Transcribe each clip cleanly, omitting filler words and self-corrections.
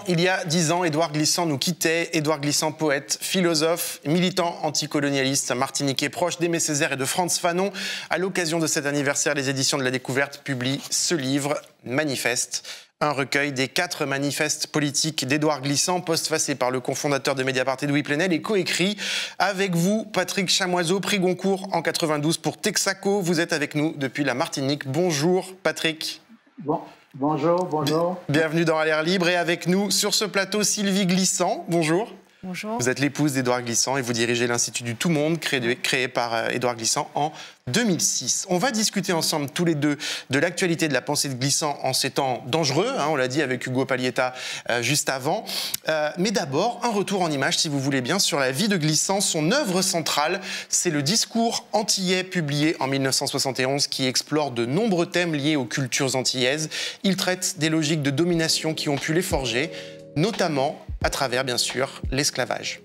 Il y a 10 ans, Édouard Glissant nous quittait. Édouard Glissant, poète, philosophe, militant anticolonialiste, martiniquais proche d'Aimé Césaire et de Frantz Fanon. À l'occasion de cet anniversaire, les éditions de la Découverte publient ce livre, Manifeste, un recueil des 4 manifestes politiques d'Édouard Glissant, postfacé par le cofondateur de Mediapart, Edoui Plenel, et coécrit avec vous, Patrick Chamoiseau, prix Goncourt en 92 pour Texaco. Vous êtes avec nous depuis la Martinique. Bonjour Patrick. Bonjour. Bienvenue dans L'air libre et avec nous sur ce plateau Sylvie Glissant. Bonjour. Bonjour. Vous êtes l'épouse d'Édouard Glissant et vous dirigez l'Institut du Tout Monde créé par Édouard Glissant en 2006. On va discuter ensemble tous les deux de l'actualité de la pensée de Glissant en ces temps dangereux, on l'a dit avec Hugo Pallietta juste avant. Mais d'abord, un retour en images, si vous voulez bien, sur la vie de Glissant. Son œuvre centrale, c'est le discours antillais publié en 1971 qui explore de nombreux thèmes liés aux cultures antillaises. Il traite des logiques de domination qui ont pu les forger, notamment à travers, bien sûr, l'esclavage.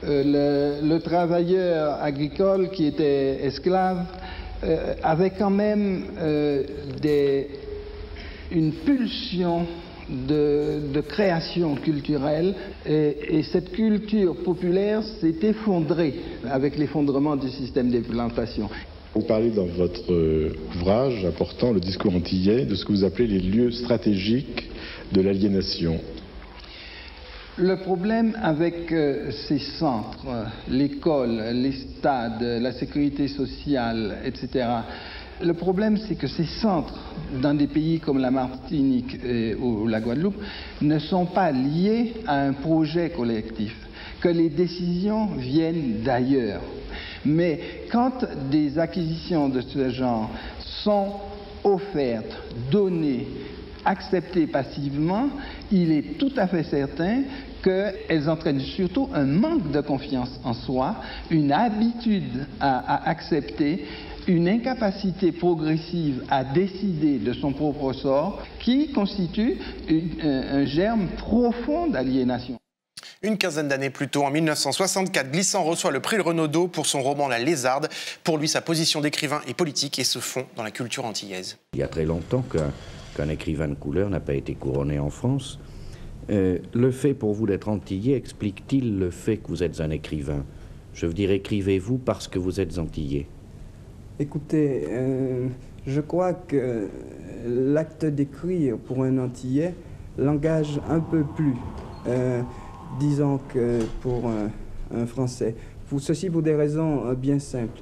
Le travailleur agricole qui était esclave avait quand même une pulsion de création culturelle et cette culture populaire s'est effondrée avec l'effondrement du système des plantations. Vous parlez dans votre ouvrage important, le discours antillais, de ce que vous appelez les lieux stratégiques de l'aliénation. Le problème avec ces centres, l'école, les stades, la sécurité sociale, etc., le problème c'est que ces centres, dans des pays comme la Martinique ou la Guadeloupe, ne sont pas liés à un projet collectif, que les décisions viennent d'ailleurs. Mais quand des acquisitions de ce genre sont offertes, données, acceptées passivement, il est tout à fait certain qu'elles entraînent surtout un manque de confiance en soi, une habitude à accepter, une incapacité progressive à décider de son propre sort qui constitue un germe profond d'aliénation. Une quinzaine d'années plus tôt, en 1964, Glissant reçoit le prix Renaudot pour son roman La Lézarde. Pour lui, sa position d'écrivain est politique et se fond dans la culture antillaise. Il y a très longtemps qu'un écrivain de couleur n'a pas été couronné en France. Le fait pour vous d'être antillais explique-t-il le fait que vous êtes un écrivain? Je veux dire, écrivez-vous parce que vous êtes antillais? Écoutez, je crois que l'acte d'écrire pour un antillais l'engage un peu plus, disons que pour un Français. Ceci pour des raisons bien simples.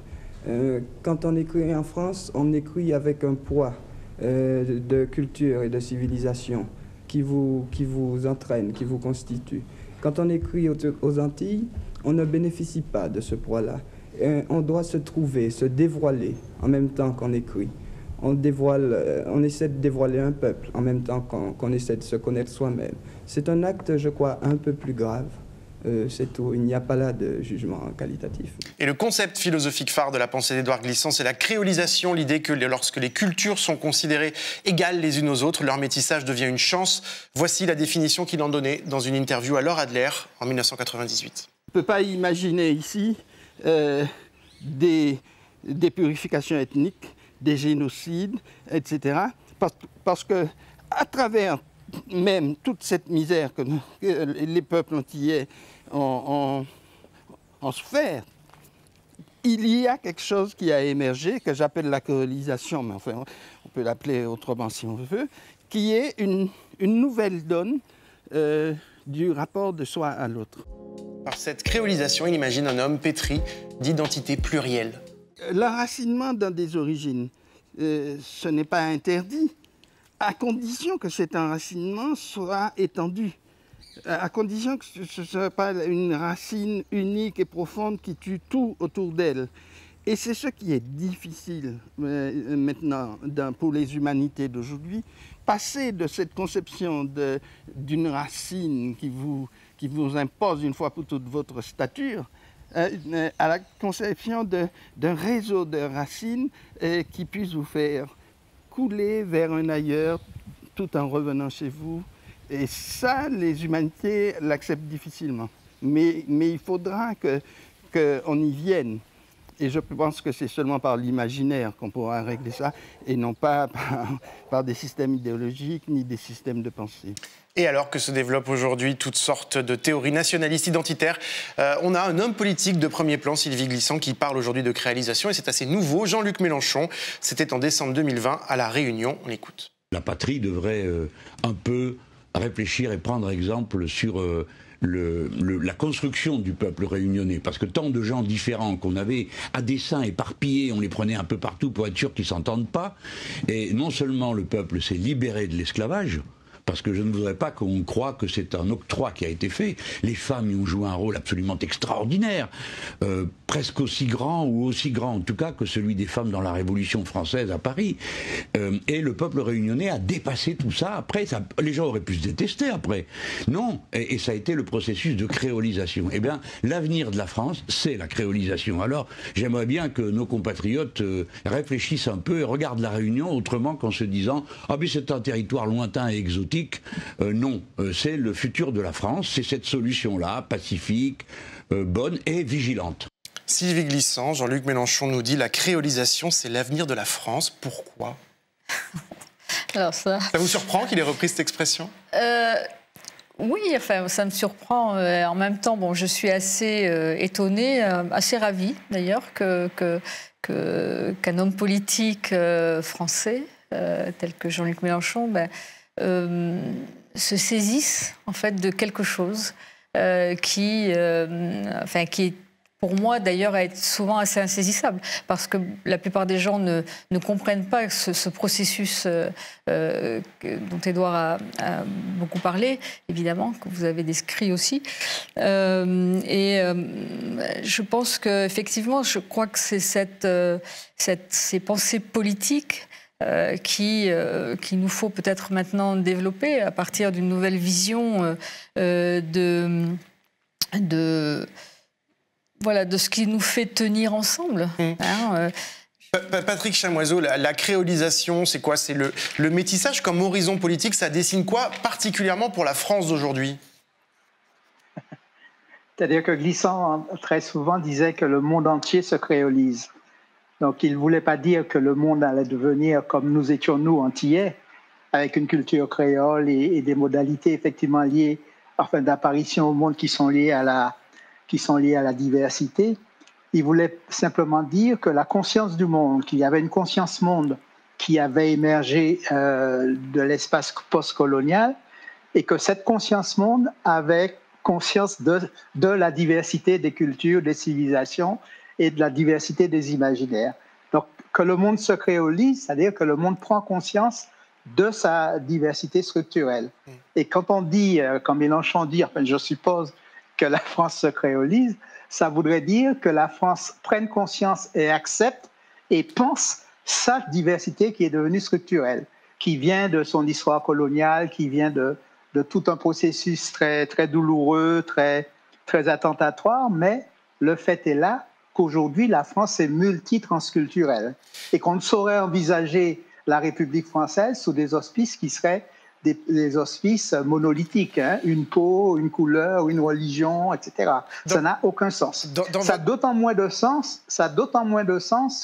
Quand on écrit en France, on écrit avec un poids de culture et de civilisation qui vous entraîne, qui vous constitue. Quand on écrit aux Antilles, on ne bénéficie pas de ce poids-là. On doit se trouver, se dévoiler en même temps qu'on écrit. On essaie de dévoiler un peuple en même temps qu'on essaie de se connaître soi-même. C'est un acte, je crois, un peu plus grave. C'est tout. Il n'y a pas là de jugement qualitatif. Et le concept philosophique phare de la pensée d'Édouard Glissant, c'est la créolisation, l'idée que lorsque les cultures sont considérées égales les unes aux autres, leur métissage devient une chance. Voici la définition qu'il en donnait dans une interview à Laure Adler en 1998. On ne peut pas imaginer ici des purifications ethniques, des génocides, etc. Parce que à travers même toute cette misère que les peuples antillais ont souffert, il y a quelque chose qui a émergé, que j'appelle la créolisation, mais enfin on peut l'appeler autrement si on veut, qui est une nouvelle donne du rapport de soi à l'autre. Par cette créolisation, il imagine un homme pétri d'identité plurielle. L'enracinement dans des origines, ce n'est pas interdit, à condition que cet enracinement soit étendu, à condition que ce ne soit pas une racine unique et profonde qui tue tout autour d'elle. Et c'est ce qui est difficile maintenant pour les humanités d'aujourd'hui, passer de cette conception d'une racine qui vous impose une fois pour toutes votre stature, à la conception d'un réseau de racines qui puisse vous faire couler vers un ailleurs tout en revenant chez vous. Et ça, les humanités l'acceptent difficilement. Mais il faudra qu'on y vienne. Et je pense que c'est seulement par l'imaginaire qu'on pourra régler ça, et non pas par des systèmes idéologiques ni des systèmes de pensée. Et alors que se développent aujourd'hui toutes sortes de théories nationalistes identitaires, on a un homme politique de premier plan, Sylvie Glissant, qui parle aujourd'hui de créolisation, et c'est assez nouveau. Jean-Luc Mélenchon, c'était en décembre 2020 à La Réunion. On l'écoute. La patrie devrait un peu réfléchir et prendre exemple sur la construction du peuple réunionnais, parce que tant de gens différents qu'on avait à dessein éparpillés, on les prenait un peu partout pour être sûr qu'ils s'entendent pas, et non seulement le peuple s'est libéré de l'esclavage, parce que je ne voudrais pas qu'on croie que c'est un octroi qui a été fait. Les femmes y ont joué un rôle absolument extraordinaire, presque aussi grand ou aussi grand en tout cas que celui des femmes dans la Révolution française à Paris. Et le peuple réunionnais a dépassé tout ça. Après, les gens auraient pu se détester après. Non, et ça a été le processus de créolisation. Eh bien, l'avenir de la France, c'est la créolisation. Alors, j'aimerais bien que nos compatriotes réfléchissent un peu et regardent la Réunion autrement qu'en se disant « Ah, mais c'est un territoire lointain et exotique ». Non, c'est le futur de la France, c'est cette solution-là, pacifique, bonne et vigilante. Sylvie Glissant, Jean-Luc Mélenchon nous dit la créolisation, c'est l'avenir de la France. Pourquoi? Alors ça vous surprend qu'il ait repris cette expression? Oui, enfin, ça me surprend. En même temps, bon, je suis assez étonnée, assez ravie d'ailleurs qu'un homme politique français, tel que Jean-Luc Mélenchon, se saisissent en fait de quelque chose qui est pour moi d'ailleurs est souvent assez insaisissable, parce que la plupart des gens ne comprennent pas ce processus dont Édouard a beaucoup parlé, évidemment, que vous avez décrit aussi. Je pense qu'effectivement, je crois que c'est ces pensées politiques qu'il nous faut peut-être maintenant développer à partir d'une nouvelle vision de ce qui nous fait tenir ensemble. Patrick Chamoiseau, la créolisation, c'est quoi? C'est le métissage comme horizon politique, ça dessine quoi particulièrement pour la France d'aujourd'hui? C'est-à-dire que Glissant, très souvent, disait que le monde entier se créolise. Donc, il ne voulait pas dire que le monde allait devenir comme nous étions, nous, antillais, avec une culture créole et des modalités effectivement liées, enfin, d'apparition au monde qui sont liées à la diversité. Il voulait simplement dire que la conscience du monde, qu'il y avait une conscience monde qui avait émergé de l'espace postcolonial, et que cette conscience monde avait conscience de la diversité des cultures, des civilisations, et de la diversité des imaginaires. Donc, que le monde se créolise, c'est-à-dire que le monde prend conscience de sa diversité structurelle. Et quand on dit, quand Mélenchon dit, enfin, je suppose que la France se créolise, ça voudrait dire que la France prenne conscience et accepte et pense sa diversité qui est devenue structurelle, qui vient de son histoire coloniale, qui vient de tout un processus très, très douloureux, très, très attentatoire, mais le fait est là qu'aujourd'hui, la France est multitransculturelle et qu'on ne saurait envisager la République française sous des auspices qui seraient des auspices monolithiques, hein, une peau, une couleur, une religion, etc. Ça n'a aucun sens. Ça a d'autant moins de sens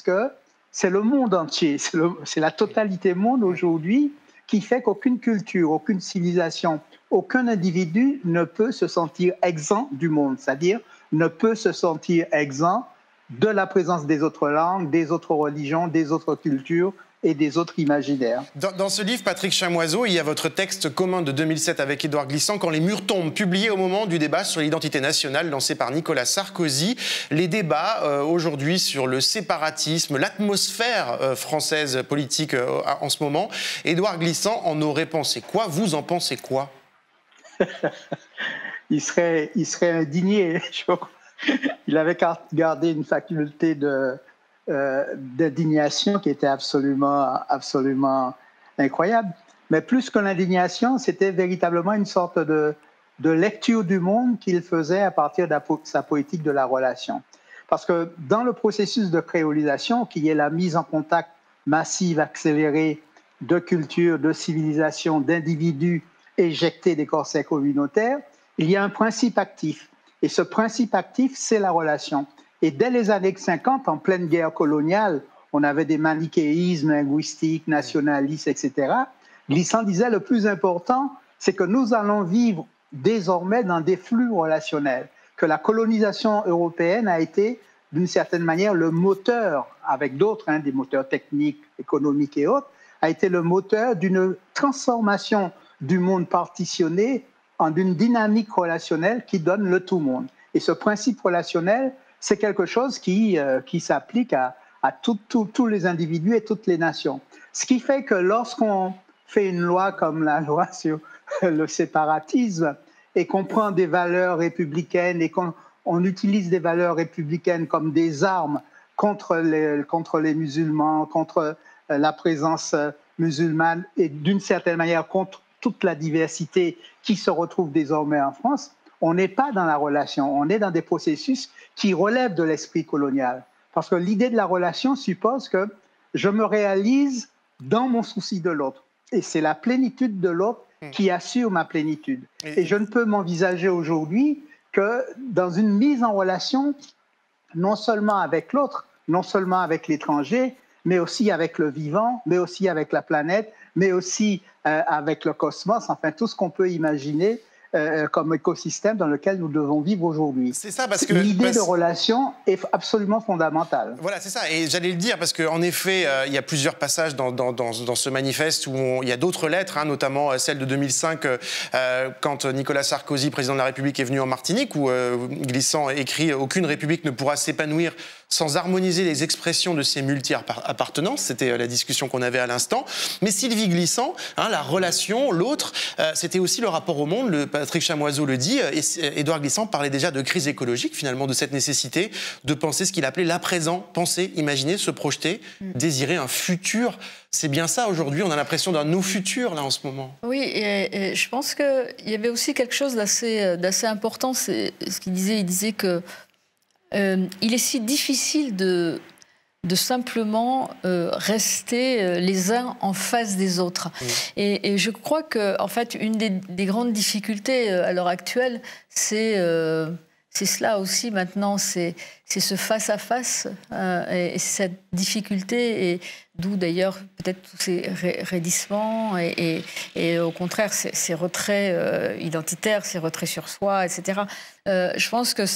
que c'est le monde entier, c'est la totalité monde aujourd'hui qui fait qu'aucune culture, aucune civilisation, aucun individu ne peut se sentir exempt du monde, c'est-à-dire ne peut se sentir exempt de la présence des autres langues, des autres religions, des autres cultures et des autres imaginaires. Dans ce livre, Patrick Chamoiseau, il y a votre texte commun de 2007 avec Édouard Glissant, Quand les murs tombent, publié au moment du débat sur l'identité nationale lancé par Nicolas Sarkozy. Les débats aujourd'hui sur le séparatisme, l'atmosphère française politique en ce moment. Édouard Glissant en aurait pensé quoi? Vous en pensez quoi? Il serait indigné, je crois. Il avait gardé une faculté d'indignation qui était absolument incroyable. Mais plus que l'indignation, c'était véritablement une sorte de lecture du monde qu'il faisait à partir de sa politique de la relation. Parce que dans le processus de créolisation, qui est la mise en contact massive, accélérée de cultures, de civilisations, d'individus éjectés des corsets communautaires, il y a un principe actif. Et ce principe actif, c'est la relation. Et dès les années 50, en pleine guerre coloniale, on avait des manichéismes linguistiques, nationalistes, etc. Glissant disait le plus important, c'est que nous allons vivre désormais dans des flux relationnels, que la colonisation européenne a été d'une certaine manière le moteur, avec d'autres, des moteurs techniques, économiques et autres, a été le moteur d'une transformation du monde partitionné en une dynamique relationnelle qui donne le tout-monde. Et ce principe relationnel, c'est quelque chose qui s'applique à tous les individus et toutes les nations. Ce qui fait que lorsqu'on fait une loi comme la loi sur le séparatisme et qu'on prend des valeurs républicaines et qu'on utilise des valeurs républicaines comme des armes contre les musulmans, contre la présence musulmane et d'une certaine manière contre toute la diversité qui se retrouve désormais en France, on n'est pas dans la relation, on est dans des processus qui relèvent de l'esprit colonial. Parce que l'idée de la relation suppose que je me réalise dans mon souci de l'autre. Et c'est la plénitude de l'autre qui assure ma plénitude. Et je ne peux m'envisager aujourd'hui que dans une mise en relation, non seulement avec l'autre, non seulement avec l'étranger, mais aussi avec le vivant, mais aussi avec la planète, mais aussi avec le cosmos, enfin tout ce qu'on peut imaginer comme écosystème dans lequel nous devons vivre aujourd'hui. C'est ça, parce que l'idée de relation est absolument fondamentale. Voilà, c'est ça. Et j'allais le dire parce qu'en effet, il y a plusieurs passages dans ce manifeste où il y a d'autres lettres, notamment celle de 2005, quand Nicolas Sarkozy, président de la République, est venu en Martinique, où Glissant écrit « Aucune république ne pourra s'épanouir sans harmoniser les expressions de ses multi-appartenances ». C'était la discussion qu'on avait à l'instant. Mais Sylvie Glissant, la relation, l'autre, c'était aussi le rapport au monde. Patrick Chamoiseau le dit, Édouard Glissant parlait déjà de crise écologique, finalement, de cette nécessité de penser ce qu'il appelait l'aprésent, penser, imaginer, se projeter, désirer un futur. C'est bien ça aujourd'hui, on a l'impression d'un nous futur là en ce moment. Oui, et je pense qu'il y avait aussi quelque chose d'assez important, c'est ce qu'il disait. Il disait que il est si difficile de simplement rester les uns en face des autres. Et je crois que, en fait, une des grandes difficultés à l'heure actuelle, c'est cela aussi maintenant, c'est ce face-à-face et cette difficulté, et d'où d'ailleurs peut-être tous ces raidissements et au contraire ces retraits identitaires, ces retraits sur soi, etc. Je pense que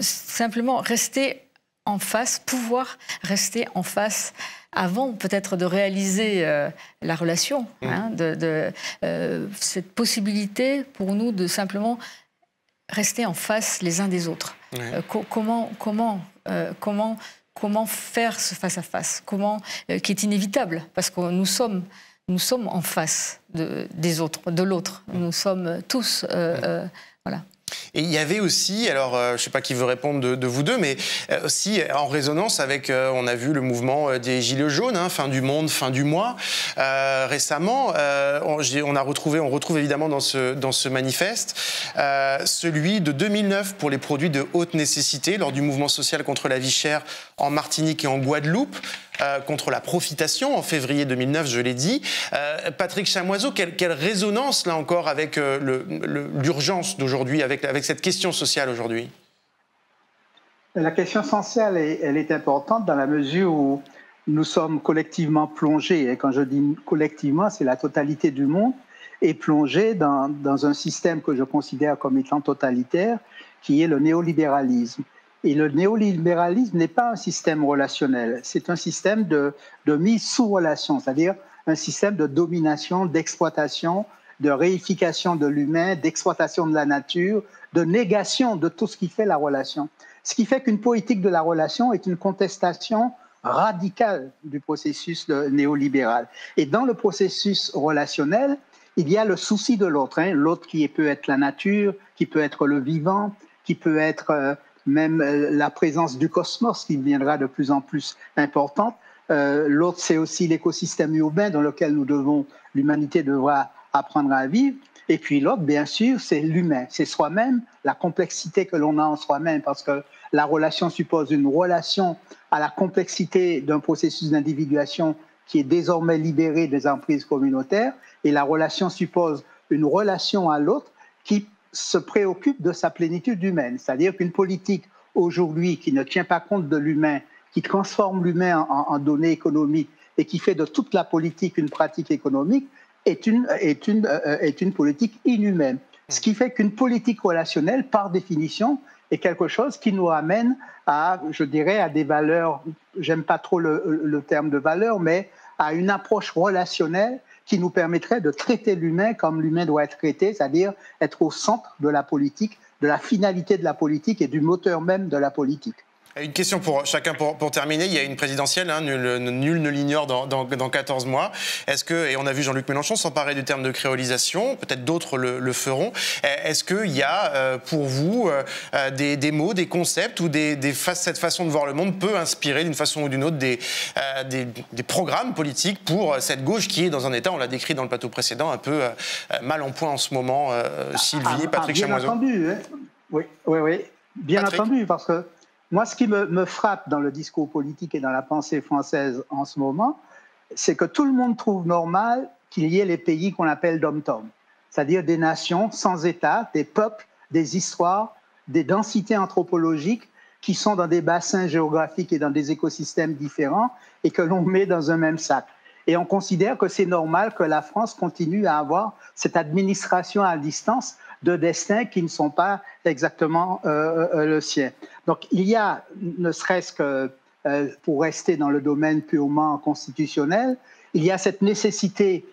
simplement rester en face, pouvoir rester en face avant peut-être de réaliser la relation, cette possibilité pour nous de simplement rester en face les uns des autres. Comment faire ce face-à-face, qui est inévitable, parce que nous sommes en face des autres, de l'autre. Nous sommes tous... voilà. Et il y avait aussi, alors je ne sais pas qui veut répondre de vous deux, mais aussi en résonance avec, on a vu le mouvement des Gilets jaunes, fin du monde, fin du mois. Récemment, on retrouve évidemment dans ce manifeste celui de 2009 pour les produits de haute nécessité lors du mouvement social contre la vie chère en Martinique et en Guadeloupe. Contre la profitation en février 2009, je l'ai dit. Patrick Chamoiseau, quelle résonance, là encore, avec l'urgence d'aujourd'hui, avec cette question sociale aujourd'hui? La question sociale, elle est importante dans la mesure où nous sommes collectivement plongés. Et quand je dis collectivement, c'est la totalité du monde est plongée dans un système que je considère comme étant totalitaire, qui est le néolibéralisme. Et le néolibéralisme n'est pas un système relationnel, c'est un système de mise sous relation, c'est-à-dire un système de domination, d'exploitation, de réification de l'humain, d'exploitation de la nature, de négation de tout ce qui fait la relation. Ce qui fait qu'une politique de la relation est une contestation radicale du processus néolibéral. Et dans le processus relationnel, il y a le souci de l'autre, l'autre qui peut être la nature, qui peut être le vivant, qui peut être... même la présence du cosmos qui deviendra de plus en plus importante. L'autre, c'est aussi l'écosystème urbain dans lequel l'humanité devra apprendre à vivre. Et puis l'autre, bien sûr, c'est l'humain, c'est soi-même, la complexité que l'on a en soi-même, parce que la relation suppose une relation à la complexité d'un processus d'individuation qui est désormais libéré des emprises communautaires, et la relation suppose une relation à l'autre qui se préoccupe de sa plénitude humaine. C'est-à-dire qu'une politique aujourd'hui qui ne tient pas compte de l'humain, qui transforme l'humain en données économiques et qui fait de toute la politique une pratique économique est une politique inhumaine. Ce qui fait qu'une politique relationnelle, par définition, est quelque chose qui nous amène à, je dirais, à des valeurs, j'aime pas trop le terme de valeur, mais à une approche relationnelle qui nous permettrait de traiter l'humain comme l'humain doit être traité, c'est-à-dire être au centre de la politique, de la finalité de la politique et du moteur même de la politique. Une question pour chacun pour terminer. Il y a une présidentielle, hein, nul ne l'ignore, dans 14 mois. Est-ce que, et on a vu Jean-Luc Mélenchon s'emparer du terme de créolisation, peut-être d'autres le feront. Est-ce qu'il y a pour vous des mots, des concepts ou cette façon de voir le monde peut inspirer d'une façon ou d'une autre des programmes politiques pour cette gauche qui est dans un état, on l'a décrit dans le plateau précédent, un peu mal en point en ce moment. Sylvie, Patrick Chamoiseau. Bien entendu, hein. Oui, bien Patrick. Entendu, parce que moi, ce qui me frappe dans le discours politique et dans la pensée française en ce moment, c'est que tout le monde trouve normal qu'il y ait les pays qu'on appelle dom-tom, c'est-à-dire des nations sans État, des peuples, des histoires, des densités anthropologiques qui sont dans des bassins géographiques et dans des écosystèmes différents et que l'on met dans un même sac. Et on considère que c'est normal que la France continue à avoir cette administration à distance de destins qui ne sont pas exactement le sien. Donc il y a, ne serait-ce que pour rester dans le domaine purement constitutionnel, il y a cette nécessité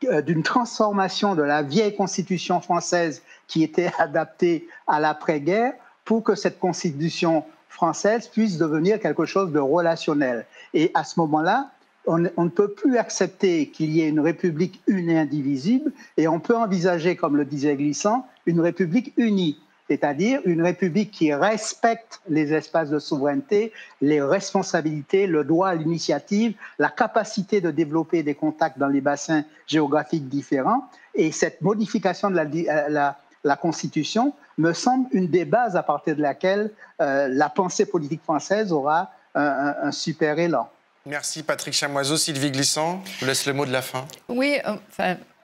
d'une transformation de la vieille constitution française qui était adaptée à l'après-guerre pour que cette constitution française puisse devenir quelque chose de relationnel. Et à ce moment-là, on ne peut plus accepter qu'il y ait une république une et indivisible, et on peut envisager, comme le disait Glissant, une république unie, c'est-à-dire une république qui respecte les espaces de souveraineté, les responsabilités, le droit à l'initiative, la capacité de développer des contacts dans les bassins géographiques différents. Et cette modification de la Constitution me semble une des bases à partir de laquelle la pensée politique française aura un super élan. Merci Patrick Chamoiseau. Sylvie Glissant, je vous laisse le mot de la fin. Oui,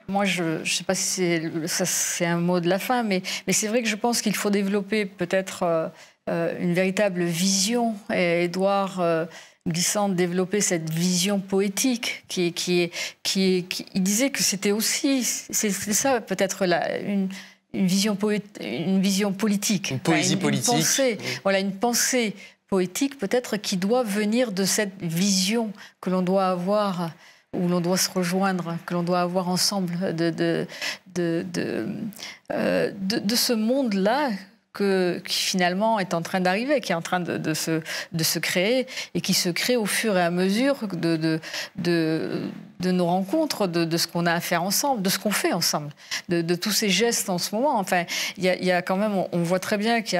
moi je ne sais pas si c'est un mot de la fin, mais c'est vrai que je pense qu'il faut développer peut-être une véritable vision. Et Édouard Glissant développait cette vision poétique il disait que c'était aussi, c'est ça peut-être une vision politique. Une poésie politique. Pensée, voilà, une pensée poétique peut-être qui doit venir de cette vision que l'on doit avoir, où l'on doit se rejoindre, que l'on doit avoir ensemble de ce monde-là qui finalement est en train d'arriver, qui est en train de se créer et qui se crée au fur et à mesure de nos rencontres, de ce qu'on a à faire ensemble, de ce qu'on fait ensemble, de tous ces gestes en ce moment. Enfin, il y a quand même, on voit très bien qu'il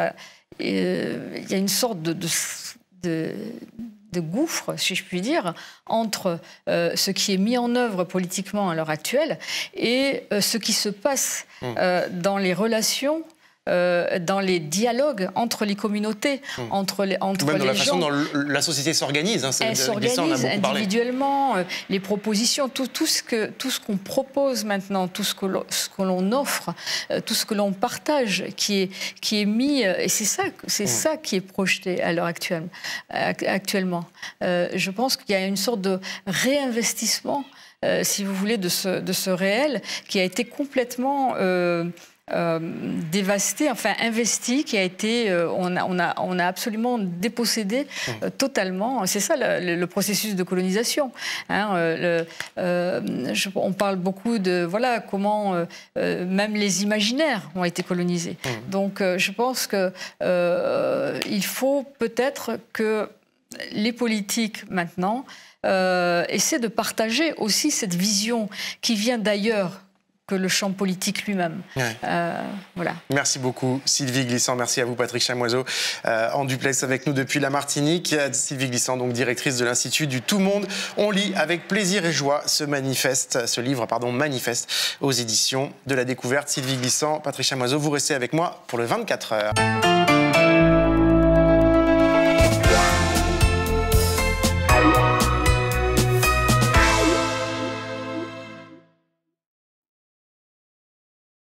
y a une sorte de gouffre, si je puis dire, entre ce qui est mis en œuvre politiquement à l'heure actuelle et ce qui se passe dans les relations, dans les dialogues entre les communautés, entre les gens. Même dans la façon dont la société s'organise. Elle s'organise individuellement, les propositions, tout ce qu'on propose maintenant, tout ce que l'on offre, tout ce que l'on partage, qui est mis, et c'est ça qui est projeté à l'heure actuellement. Je pense qu'il y a une sorte de réinvestissement, si vous voulez, de ce réel qui a été complètement dévasté, enfin investi, qui a été, on a absolument dépossédé totalement. C'est ça le processus de colonisation. Hein, on parle beaucoup de comment même les imaginaires ont été colonisés. Donc je pense que il faut peut-être que les politiques maintenant essaient de partager aussi cette vision qui vient d'ailleurs que le champ politique lui-même. Ouais. Voilà. Merci beaucoup Sylvie Glissant, merci à vous Patrick Chamoiseau, en duplex avec nous depuis la Martinique. Sylvie Glissant, donc directrice de l'Institut du Tout Monde. On lit avec plaisir et joie ce livre, Manifeste, aux éditions de la Découverte. Sylvie Glissant, Patrick Chamoiseau, vous restez avec moi pour le 24 heures.